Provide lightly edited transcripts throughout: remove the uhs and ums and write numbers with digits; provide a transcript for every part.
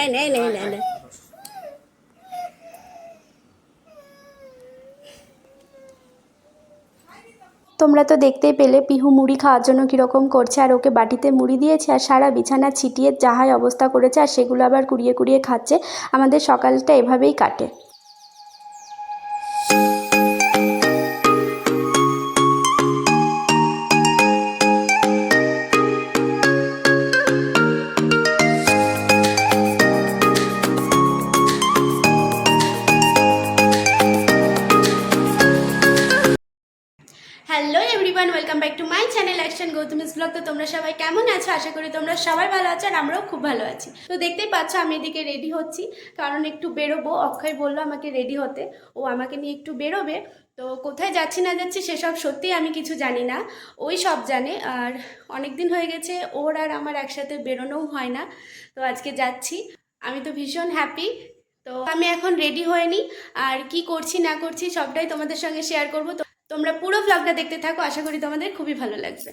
नहीं नहीं नहीं नहीं नहीं। তোমরা তো দেখতেই পেলে পিহু মুড়ি খাওয়ার জন্য কীরকম করছে, আর ওকে বাটিতে মুড়ি দিয়েছে আর সারা বিছানা ছিটিয়ে যাহাই অবস্থা করেছে, আর সেগুলো আবার কুড়িয়ে কুড়িয়ে খাচ্ছে। আমাদের সকালটা এভাবেই কাটে। Hello everyone, welcome back to my channel action Gautami's blog. তো তোমরা সবাই কেমন আছো? আশা করি তোমরা সবাই ভালো আছো, আর আমরাও খুব ভালো আছি। তো দেখতেই পাচ্ছ আমি এদিকে রেডি হচ্ছি, কারণ একটু বেরোবো। অক্ষয় বললো আমাকে রেডি হতে, ও আমাকে নিয়ে একটু বেরোবে। তো কোথায় যাচ্ছি না যাচ্ছি সেসব সত্যিই আমি কিছু জানি না, ওই সব জানে। আর অনেক দিন হয়ে গেছে ওর আর আমার একসাথে বেরোনোও হয় না। তো আজকে যাচ্ছি, আমি তো ভীষণ হ্যাপি। তো আমি এখন রেডি হয়ে নিই, আর কি করছি না করছি সবটাই তোমাদের সঙ্গে শেয়ার করবো। তো তোমরা পুরো ব্লগটা দেখতে থাকো, আশা করি তোমাদের খুবই ভালো লাগবে।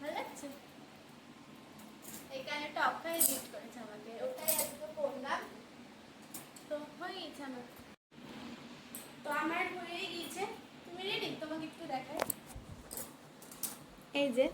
ভালো লাগছে? এই গানটা অক্ষয় এডিট করেছে আমাকে, ওটাই আজকে পড়লাম। তো হয়ে গেছে আমার, তো আমার হয়ে গিয়েছে। তুমি রেডি? তোমাকে একটু দেখাই, এই যে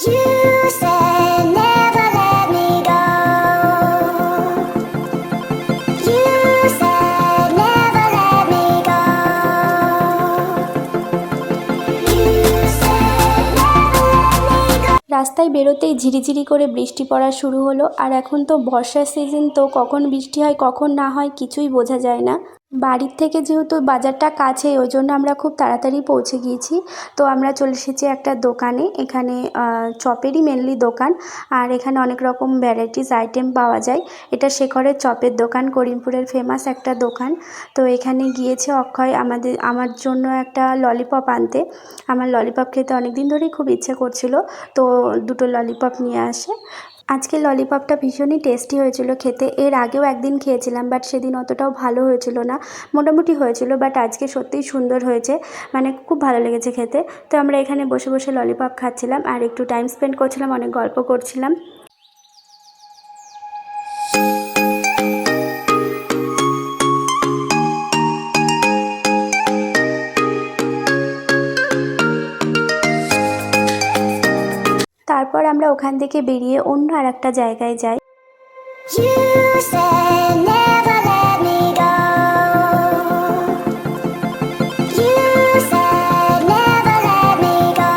You said never let me go. You said never let me go. You said never let me go. রাস্তায় বেরোতেই ঝিরিঝিরি করে বৃষ্টি পড়া শুরু হলো। আর এখন তো বর্ষার সিজন, তো কখন বৃষ্টি হয় কখন না হয় কিছুই বোঝা যায় না। বাড়ির থেকে যেহেতু বাজারটা কাছে, ওই জন্য আমরা খুব তাড়াতাড়ি পৌঁছে গিয়েছি। তো আমরা চলে এসেছি একটা দোকানে, এখানে চপেরই মেনলি দোকান। আর এখানে অনেক রকম ভ্যারাইটিস আইটেম পাওয়া যায়। এটা শেখরের চপের দোকান, করিমপুরের ফেমাস একটা দোকান। তো এখানে গিয়েছে অক্ষয় আমার জন্য একটা ললিপপ আনতে। আমার ললিপপ খেতে অনেক দিন ধরেই খুব ইচ্ছে করছিল, তো দুটো ললিপপ নিয়ে আসে। আজকে ললিপপটা ভীষণই টেস্টি হয়েছিল খেতে। এর আগেও একদিন খেয়েছিলাম, বাট সেদিন অতটাও ভালো হয়েছিল না, মোটামুটি হয়েছিল। বাট আজকে সত্যিই সুন্দর হয়েছে, মানে খুব ভালো লেগেছে খেতে। তো আমরা এখানে বসে বসে ললিপপ খাচ্ছিলাম আর একটু টাইম স্পেন্ড করছিলাম, অনেক গল্প করছিলাম। তারপর আমরা ওখান থেকে বেরিয়ে অন্য আর একটা জায়গায় যাই। You said never let me go. You said never let me go.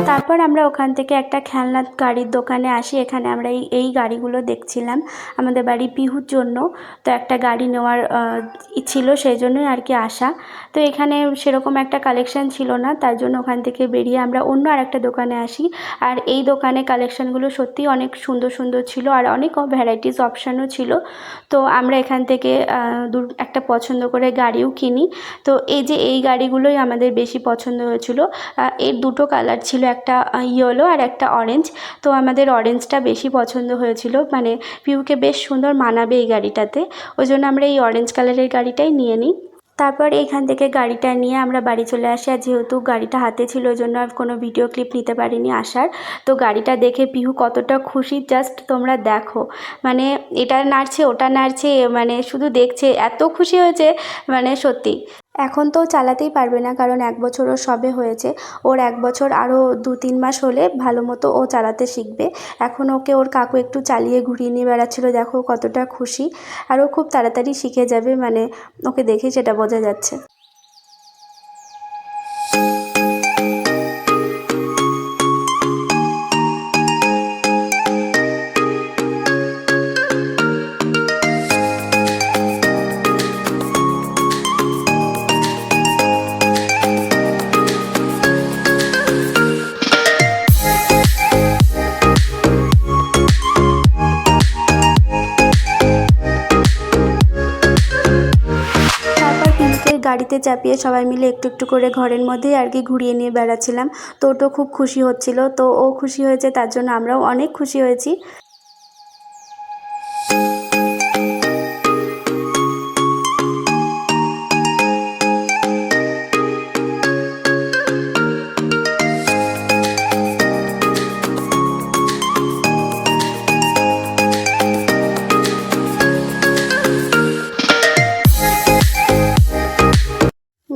তারপর আমরা ওখান থেকে একটা খেলনার গাড়ির দোকানে আসি। এখানে আমরা এই গাড়িগুলো দেখছিলাম আমাদের বাড়ি পিহুর জন্য। তো একটা গাড়ি নেওয়ার ছিল, সেই জন্যই আর কি আসা। তো এখানে সেরকম একটা কালেকশান ছিল না, তার জন্য ওখান থেকে বেরিয়ে আমরা অন্য আর একটা দোকানে আসি। আর এই দোকানে কালেকশানগুলো সত্যিই অনেক সুন্দর সুন্দর ছিল, আর অনেক ভ্যারাইটিস অপশানও ছিল। তো আমরা এখান থেকে একটা পছন্দ করে গাড়িও কিনি। তো এই গাড়িগুলোই আমাদের বেশি পছন্দ হয়েছিল। এর দুটো কালার ছিল, একটা ইয়েলো আর একটা অরেঞ্জ। তো আমাদের অরেঞ্জটা বেশি পছন্দ হয়েছিল, মানে পিউকে বেশ সুন্দর মানাবে এই গাড়িটাতে, ওই জন্য আমরা এই অরেঞ্জ কালারের গাড়িটাই নিয়ে নিই। তারপর এখান থেকে গাড়িটা নিয়ে আমরা বাড়ি চলে আসি। আর যেহেতু গাড়িটা হাতে ছিল, ওই জন্য আর কোনো ভিডিও ক্লিপ নিতে পারিনি আসার। তো গাড়িটা দেখে পিহু কতটা খুশি জাস্ট তোমরা দেখো, মানে এটা নাড়ছে ওটা নাড়ছে, মানে শুধু দেখছে, এত খুশি হয়েছে মানে সত্যি। এখন তো চালাতেই পারবে না, কারণ 1 বছর ওর সবে হয়েছে। ওর 1 বছর আরও 2-3 মাস হলে ভালো মতো ও চালাতে শিখবে। এখন ওকে ওর কাকু একটু চালিয়ে ঘুরিয়ে নিয়ে বেড়াচ্ছিলো, দেখো কতটা খুশি। আর ও খুব তাড়াতাড়ি শিখে যাবে, মানে ওকে দেখে সেটা বোঝা যাচ্ছে। গাড়িতে চাপিয়ে সবাই মিলে একটু একটু করে ঘরের মধ্যেই আর কি ঘুরিয়ে নিয়ে বেড়াচ্ছিলাম। তো ওটা খুব খুশি হচ্ছিল, তো ও খুশি হয়েছে, তার জন্য আমরাও অনেক খুশি হয়েছি।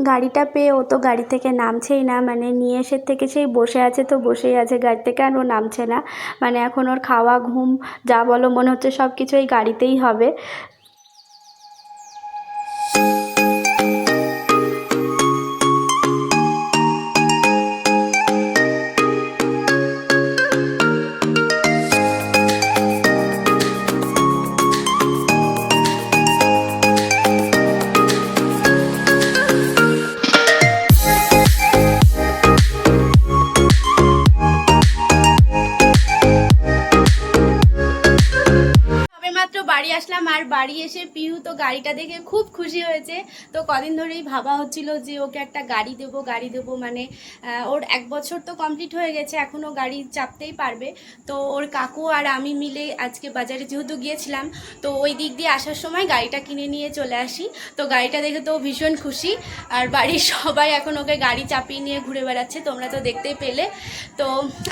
গাড়িটা পেয়ে ও তো গাড়ি থেকে নামছেই না, মানে নিয়ে এসে থেকে সেই বসে আছে, তো বসেই আছে গাড়ি থেকে, আর ও নামছে না। মানে এখন ওর খাওয়া ঘুম যা বলো মনে হচ্ছে সব কিছু এই গাড়িতেই হবে। সবেমাত্র বাড়ি আসলাম, আর বাড়ি এসে পিহু তো গাড়িটা দেখে খুব খুশি হয়েছে। তো কদিন ধরেই ভাবা হচ্ছিল যে ওকে একটা গাড়ি দেবো, মানে ওর 1 বছর তো কমপ্লিট হয়ে গেছে, এখনও গাড়ি চাপতেই পারবে। তো ওর কাকু আর আমি মিলে আজকে বাজারে যেহেতু গিয়েছিলাম, তো ওই দিক দিয়ে আসার সময় গাড়িটা কিনে নিয়ে চলে আসি। তো গাড়িটা দেখে তো ভীষণ খুশি, আর বাড়ির সবাই এখন ওকে গাড়ি চাপিয়ে নিয়ে ঘুরে বেড়াচ্ছে, তোমরা তো দেখতেই পেলে। তো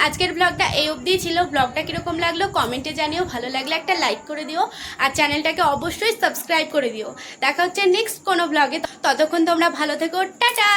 আজকের ব্লগটা এই অবধিই ছিল। ব্লগটা কীরকম লাগলো কমেন্টে জানিও, ভালো লাগলে একটা লাইক করে দিও, আর চ্যানেলটাকে অবশ্যই সাবস্ক্রাইব করে দিও। দেখা হচ্ছে নেক্সট কোনো ব্লগে, ততক্ষণ তোমরা ভালো থেকো, টাটা।